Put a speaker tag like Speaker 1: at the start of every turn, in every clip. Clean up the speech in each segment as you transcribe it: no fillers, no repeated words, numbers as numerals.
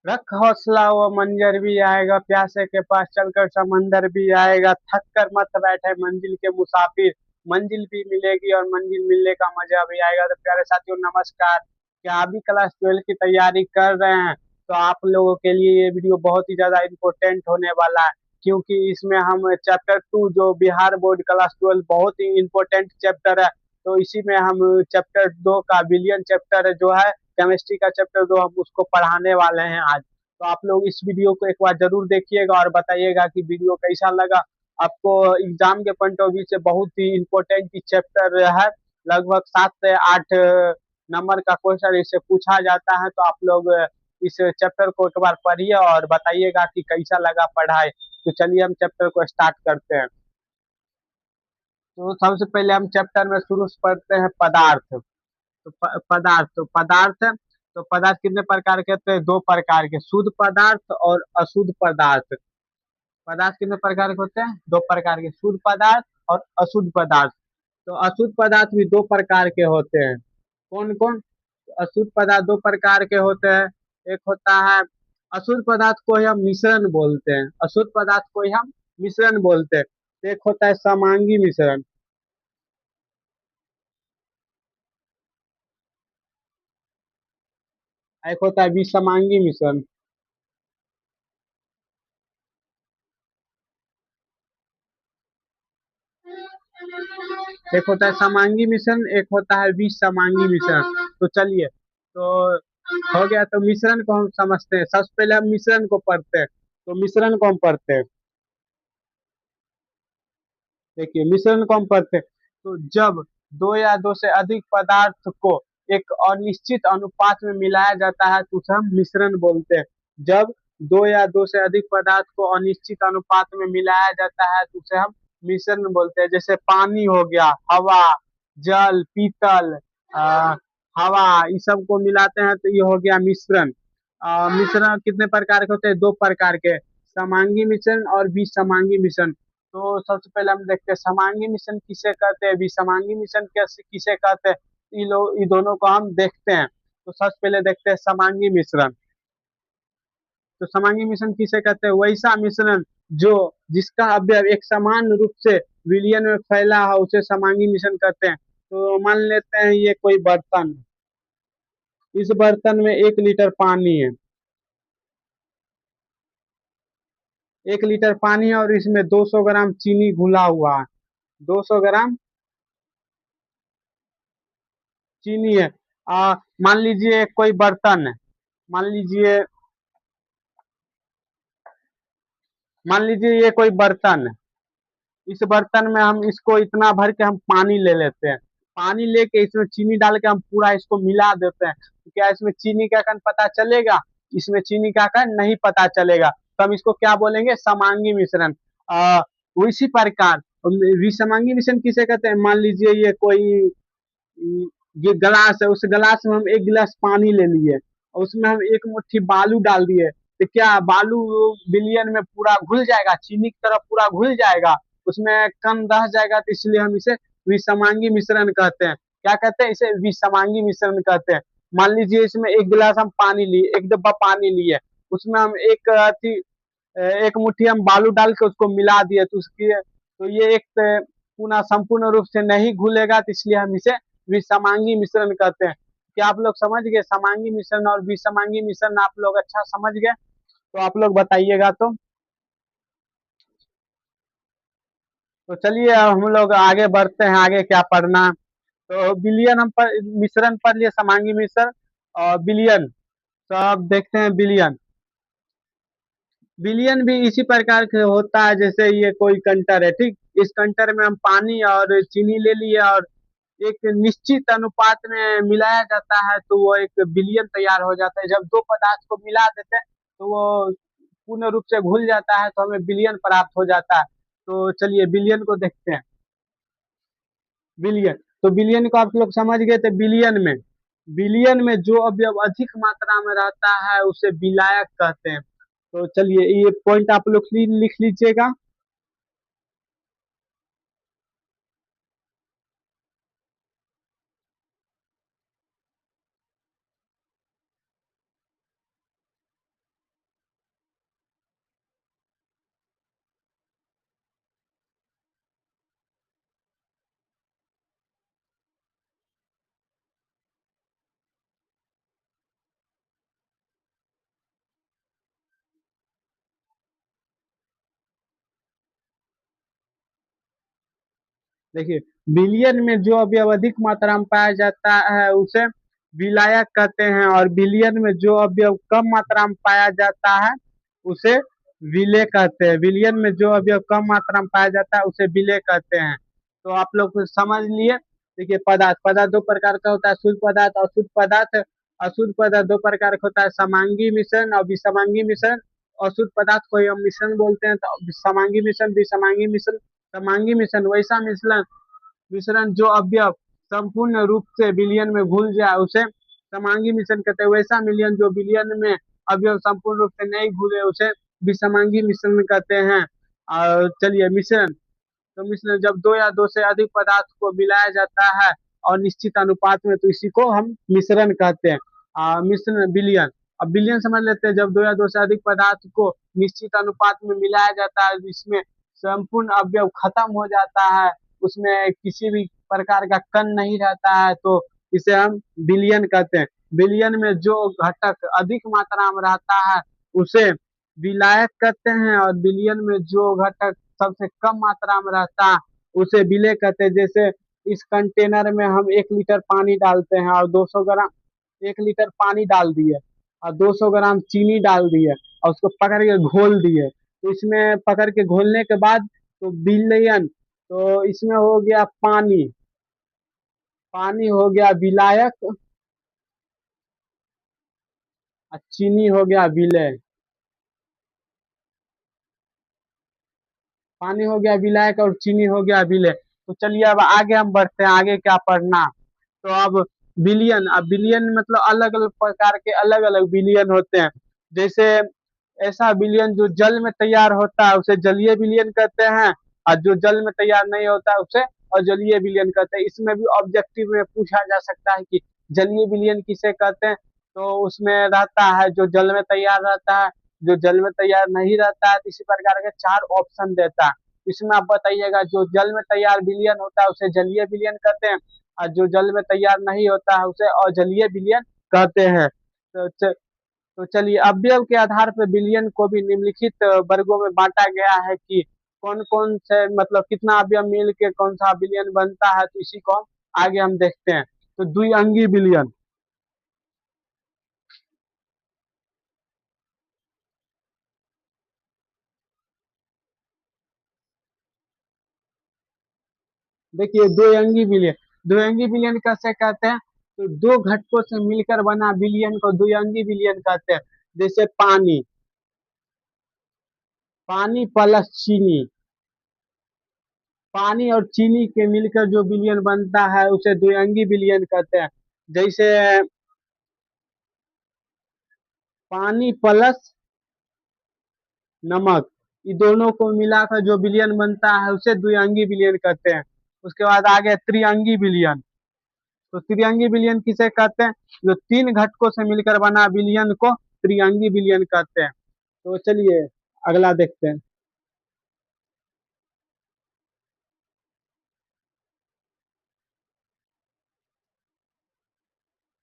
Speaker 1: रख हौसला वो मंजर भी आएगा, प्यासे के पास चलकर समंदर भी आएगा, थक कर मत बैठे मंजिल के मुसाफिर, मंजिल भी मिलेगी और मंजिल मिलने का मजा भी आएगा। तो प्यारे साथियों नमस्कार, क्या अभी क्लास 12 की तैयारी कर रहे हैं? तो आप लोगों के लिए ये वीडियो बहुत ही ज्यादा इम्पोर्टेंट होने वाला है, क्योंकि इसमें हम चैप्टर 2 जो बिहार बोर्ड क्लास 12 बहुत ही इम्पोर्टेंट चैप्टर है, तो इसी में हम चैप्टर 2 का बिलियन चैप्टर जो है, केमिस्ट्री का चैप्टर 2 हम उसको पढ़ाने वाले हैं आज। तो आप लोग इस वीडियो को एक बार जरूर देखिएगा और बताइएगा कि वीडियो कैसा लगा आपको। एग्जाम के पॉइंट ऑफ व्यू से बहुत ही इम्पोर्टेंट चैप्टर है, लगभग 7 से 8 नंबर का क्वेश्चन इससे पूछा जाता है। तो आप लोग इस चैप्टर को एक बार पढ़िए और बताइएगा कि कैसा लगा पढ़ाई। तो चलिए हम चैप्टर को स्टार्ट करते हैं। तो सबसे पहले हम चैप्टर में शुरू से पढ़ते हैं पदार्थ। तो पदार्थ तो पदार्थ कितने प्रकार के होते हैं? 2 प्रकार के, शुद्ध पदार्थ और अशुद्ध पदार्थ। पदार्थ कितने प्रकार के होते हैं? 2 प्रकार के, शुद्ध पदार्थ और अशुद्ध पदार्थ। तो अशुद्ध पदार्थ भी 2 प्रकार के होते हैं। कौन कौन? अशुद्ध पदार्थ 2 प्रकार के होते हैं। एक होता है अशुद्ध पदार्थ को ही हम मिश्रण बोलते हैं, अशुद्ध पदार्थ को ही हम मिश्रण बोलते हैं। तो एक होता है समांगी मिश्रण, एक होता है विषमांगी मिश्रण। एक होता है समांगी मिश्रण, एक होता है विषमांगी मिश्रण। तो चलिए, तो हो गया। तो मिश्रण को हम समझते हैं, सबसे पहले हम मिश्रण को पढ़ते हैं। तो मिश्रण को हम पढ़ते हैं, देखिए मिश्रण को हम पढ़ते हैं। तो जब दो या दो से अधिक पदार्थ को एक अनिश्चित अनुपात में मिलाया जाता है तो उसे हम मिश्रण बोलते हैं। जब दो या दो से अधिक पदार्थ को अनिश्चित अनुपात में मिलाया जाता है तो उसे हम मिश्रण बोलते हैं। जैसे पानी हो गया, हवा, जल, पीतल, अ, हवा, इस सब को मिलाते हैं तो ये हो गया मिश्रण। मिश्रण कितने प्रकार के होते हैं? 2 प्रकार के, समांगी मिश्रण और विषमांगी मिश्रण। तो सबसे पहले हम देखते हैं समांगी मिश्रण किसे कहते हैं, विषमांगी मिश्रण कैसे किसे कहते हैं। ये दोनों को हम देखते हैं। तो सबसे पहले देखते हैं समांगी मिश्रण। तो समांगी मिश्रण किसे कहते हैं? वैसा मिश्रण जो जिसका अवयव एक समान रूप से विलयन में फैला हो उसे समांगी मिश्रण कहते हैं। तो मान लेते हैं ये कोई बर्तन, इस बर्तन में 1 लीटर पानी है, 1 लीटर पानी है और इसमें 200 ग्राम चीनी घुला हुआ है, 200 ग्राम चीनी है। मान लीजिए कोई बर्तन है, मान लीजिए मान लीजिए ये कोई बर्तन है। इस बर्तन में हम इसको इतना भर के हम पानी ले लेते हैं, पानी लेके इसमें चीनी डाल के हम पूरा इसको मिला देते हैं। तो क्या इसमें चीनी का कण पता चलेगा? इसमें चीनी का कण नहीं पता चलेगा। तो हम इसको क्या बोलेंगे? समांगी मिश्रण। उसी प्रकार विषमांगी मिश्रण किसे कहते हैं? मान लीजिए ये कोई ये गिलास है, उस गिलास में हम 1 गिलास पानी ले लिए और उसमें हम 1 मुट्ठी बालू डाल दिए। तो क्या बालू विलयन में पूरा घुल जाएगा, चीनी की तरफ पूरा घुल जाएगा, उसमें कण रह जाएगा? तो इसलिए हम इसे विषमांगी मिश्रण कहते हैं। क्या कहते हैं? इसे विषमांगी मिश्रण कहते हैं। मान लीजिए इसमें 1 गिलास हम पानी लिए, 1 डिब्बा पानी लिए, उसमें हम 1 मुट्ठी हम बालू डाल के उसको मिला दिए, तो उसकी तो ये एक पूर्ण संपूर्ण रूप से नहीं घुलेगा, तो इसलिए हम इसे विषमांगी मिश्रण कहते हैं। क्या आप लोग समझ गए? समांगी मिश्रण और विषमांगी मिश्रण आप लोग अच्छा समझ गए? तो आप लोग बताइएगा। तो चलिए अब हम लोग आगे बढ़ते हैं, आगे क्या पढ़ना। तो बिलियन हम मिश्रण पढ़ लिए, समांगी मिश्रण और बिलियन। तो अब देखते हैं बिलियन। विलियन भी इसी प्रकार के होता है जैसे ये कोई कंटर है, ठीक। इस कंटर में हम पानी और चीनी ले लिए और एक निश्चित अनुपात में मिलाया जाता है तो वो एक विलियन तैयार हो जाता है। जब 2 पदार्थ को मिला देते हैं तो वो पूर्ण रूप से घुल जाता है तो हमें विलियन प्राप्त हो जाता है। तो चलिए विलियन को देखते हैं। बिलियन, तो बिलियन को आप लोग समझ गए थे। बिलियन में जो अवयव अधिक मात्रा में रहता है उसे विलायक कहते हैं। तो चलिए ये पॉइंट आप लोग लिख लीजिएगा। देखिए, बिलियन में जो अवयव अधिक मात्रा में पाया जाता है उसे विलायक कहते हैं, और बिलियन में जो अवयव कम मात्रा में पाया जाता है उसे विलेय कहते हैं। बिलियन में जो अवयव कम मात्रा में पाया जाता है उसे विलेय कहते हैं। तो आप लोग कुछ समझ लिए। देखिए, पदार्थ पदार्थ दो प्रकार का होता है, शुद्ध पदार्थ और अशुद्ध पदार्थ। अशुद्ध पदार्थ दो प्रकार का होता है, समांगी मिश्रण और विसमांगी मिश्रण। अशुद्ध पदार्थ को हम मिश्रण बोलते हैं, तो समांगी मिश्रण, विसमांगी मिश्रण। समांगी मिश्रण वैसा मिश्रण मिश्रण जो अवयव संपूर्ण रूप से विलयन में घुल जाए उसे समांगी मिश्रण कहते हैं। वैसा मिलियन जो विलयन में अवयव संपूर्ण रूप से नहीं घुले उसे विसमांगी मिश्रण कहते हैं। और चलिए, मिश्रण। तो मिश्रण जब दो या दो से अधिक पदार्थ को मिलाया जाता है और निश्चित अनुपात में, तो इसी को हम मिश्रण कहते हैं। मिश्रण विलयन। अब विलयन समझ लेते हैं, जब दो या दो से अधिक पदार्थ को निश्चित अनुपात में मिलाया जाता है, इसमें संपूर्ण अवयव खत्म हो जाता है, उसमें किसी भी प्रकार का कण नहीं रहता है, तो इसे हम विलयन कहते हैं। विलयन में जो घटक अधिक मात्रा में रहता है उसे विलायक कहते हैं, और विलयन में जो घटक सबसे कम मात्रा में रहता है उसे विलेय कहते हैं। जैसे इस कंटेनर में हम 1 लीटर पानी डालते हैं और 200 ग्राम, 1 लीटर पानी डाल दिए और 200 ग्राम चीनी डाल दिए और उसको पकड़ के घोल दिए, तो इसमें पकड़ के घोलने के बाद तो विलयन, तो इसमें हो गया पानी, पानी हो गया विलायक और चीनी हो गया विलेय। पानी हो गया विलायक और चीनी हो गया विलेय। तो चलिए अब आगे हम बढ़ते हैं, आगे क्या पढ़ना। तो अब बिलियन, अब बिलियन मतलब अलग अलग प्रकार के अलग अलग बिलियन होते हैं। जैसे ऐसा बिलियन जो जल में तैयार होता है उसे जलीय बिलियन कहते हैं, और जो जल में तैयार नहीं होता है उसे अजलीय बिलियन कहते हैं। इसमें भी ऑब्जेक्टिव में पूछा जा सकता है कि जलीय बिलियन किसे कहते हैं, तो उसमें रहता है जो जल में तैयार रहता है, जो जल में तैयार नहीं रहता है, इसी प्रकार के 4 ऑप्शन देता है। इसमें आप बताइएगा, जो जल में तैयार विलयन होता है उसे जलीय विलयन कहते हैं, और जो जल में तैयार नहीं होता है उसे अजलीय विलयन कहते हैं। तो चलिए, अवयव के आधार पर विलयन को भी निम्नलिखित वर्गों में बांटा गया है कि कौन कौन से मतलब कितना अवयव मिल के कौन सा विलयन बनता है, तो इसी को हम आगे हम देखते हैं। तो द्विअंगी विलयन। देखिए, द्विअंगी विलयन, द्विअंगी विलयन कैसे कहते हैं, तो दो घटकों से मिलकर बना विलयन को द्विअंगी विलयन कहते हैं। जैसे पानी, पानी प्लस चीनी, पानी और चीनी के मिलकर जो विलयन बनता है उसे द्विअंगी विलयन कहते हैं। जैसे पानी प्लस नमक, ये दोनों को मिलाकर जो विलयन बनता है उसे द्विअंगी विलयन कहते हैं। उसके बाद आगे त्रिअंगी विलयन। तो त्रिअंगी विलयन किसे कहते हैं, जो तीन घटकों से मिलकर बना विलयन को त्रिअंगी विलयन कहते हैं। तो चलिए अगला देखते हैं।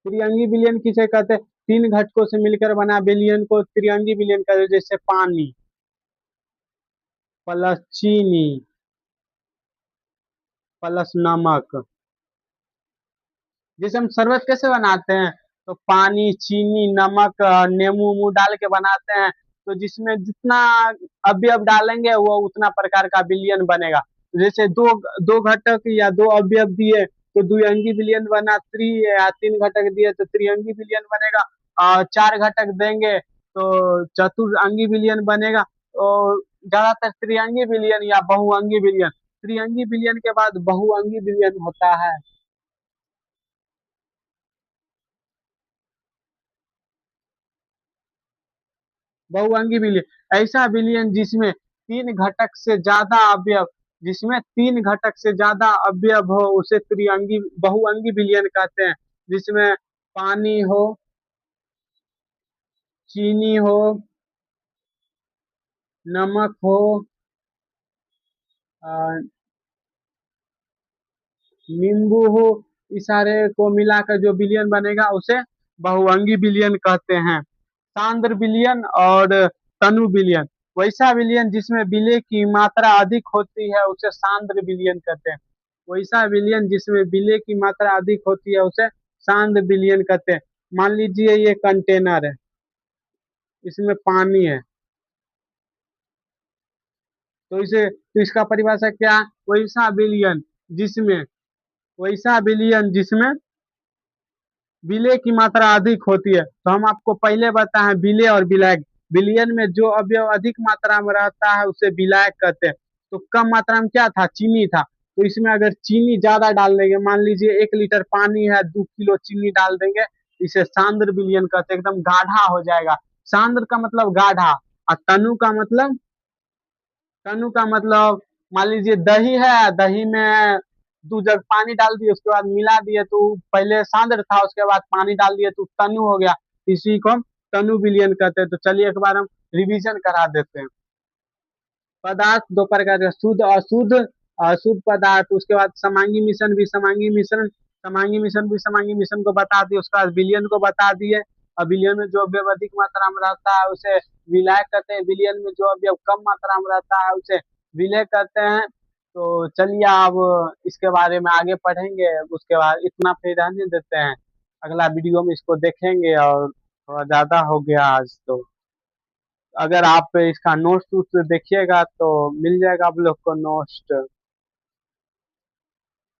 Speaker 1: त्रिअंगी विलयन किसे कहते हैं, तीन घटकों से मिलकर बना विलयन को त्रिअंगी विलयन कहते हैं। जैसे पानी प्लस चीनी प्लस नमक। जैसे हम शरबत कैसे बनाते हैं, तो पानी चीनी नमक नींबू उमू डाल के बनाते हैं, तो जिसमें जितना अवयव डालेंगे वो उतना प्रकार का विलयन बनेगा। जैसे दो दो घटक या दो अवयव दिए तो द्विअंगी विलयन बना, या 3 घटक दिए तो त्रिअंगी विलयन बनेगा, और 4 घटक देंगे तो चतुर्अंगी विलयन बनेगा। और ज्यादातर त्रिअंगी विलयन या बहुअंगी विलयन, त्रिअंगी विलयन के बाद बहुअंगी विलयन होता है। बहुअंगी विलयन ऐसा विलयन जिसमें तीन घटक से ज्यादा अवयव, जिसमें तीन घटक से ज्यादा अवयव हो उसे त्रिअंगी बहुअंगी विलयन कहते हैं। जिसमें पानी हो, चीनी हो, नमक हो, अ, नींबू हो, इस सारे को मिलाकर जो विलयन बनेगा उसे बहुअंगी विलयन कहते हैं। सांद्र विलयन और तनु विलयन, वैसा विलयन जिसमें विलेय की मात्रा अधिक होती है उसे सांद्र विलयन कहते हैं। वैसा विलयन जिसमें विलय की मात्रा अधिक होती है उसे सांद्र विलयन कहते हैं। मान लीजिए ये कंटेनर है, इसमें पानी है, तो इसका परिभाषा क्या? वैसा विलयन जिसमें वैसा विलयन जिसमें विलय की मात्रा अधिक होती है। तो हम आपको पहले बताए विलय और विलायक। विलयन में जो अवयव अधिक मात्रा में रहता है उसे विलायक कहते हैं। तो कम मात्रा में क्या था? चीनी था। तो इसमें अगर चीनी ज्यादा डाल देंगे, मान लीजिए 1 लीटर पानी है, 2 किलो चीनी डाल देंगे, इसे सांद्र विलयन कहते हैं। एकदम गाढ़ा हो जाएगा। सांद्र का मतलब गाढ़ा, और तनु का मतलब मान लीजिए दही है, दही में 2 जग पानी डाल दिए, उसके बाद मिला दिए, तो पहले सांद्र था, उसके बाद पानी डाल दिए तो तनु हो गया। इसी को हम तनु विलयन कहते हैं। तो चलिए एक बार हम रिवीजन करा देते हैं। पदार्थ दो प्रकार के, शुद्ध अशुद्ध। अशुद्ध पदार्थ, उसके बाद समांगी मिश्रण भी, समांगी मिश्रण को बता दिए। उसके बाद विलयन को बता दिए। और विलयन में जो अवयव अधिक मात्रा में रहता है उसे विलायक कहते हैं। विलयन में जो अवयव कम मात्रा में रहता है उसे विलय कहते हैं। तो चलिए अब इसके बारे में आगे पढ़ेंगे। उसके बाद इतना फिर रहने देते हैं, अगला वीडियो में इसको देखेंगे। और थोड़ा ज्यादा हो गया आज तो। अगर आप इसका नोट्स देखिएगा तो मिल जाएगा आप लोग को नोट्स।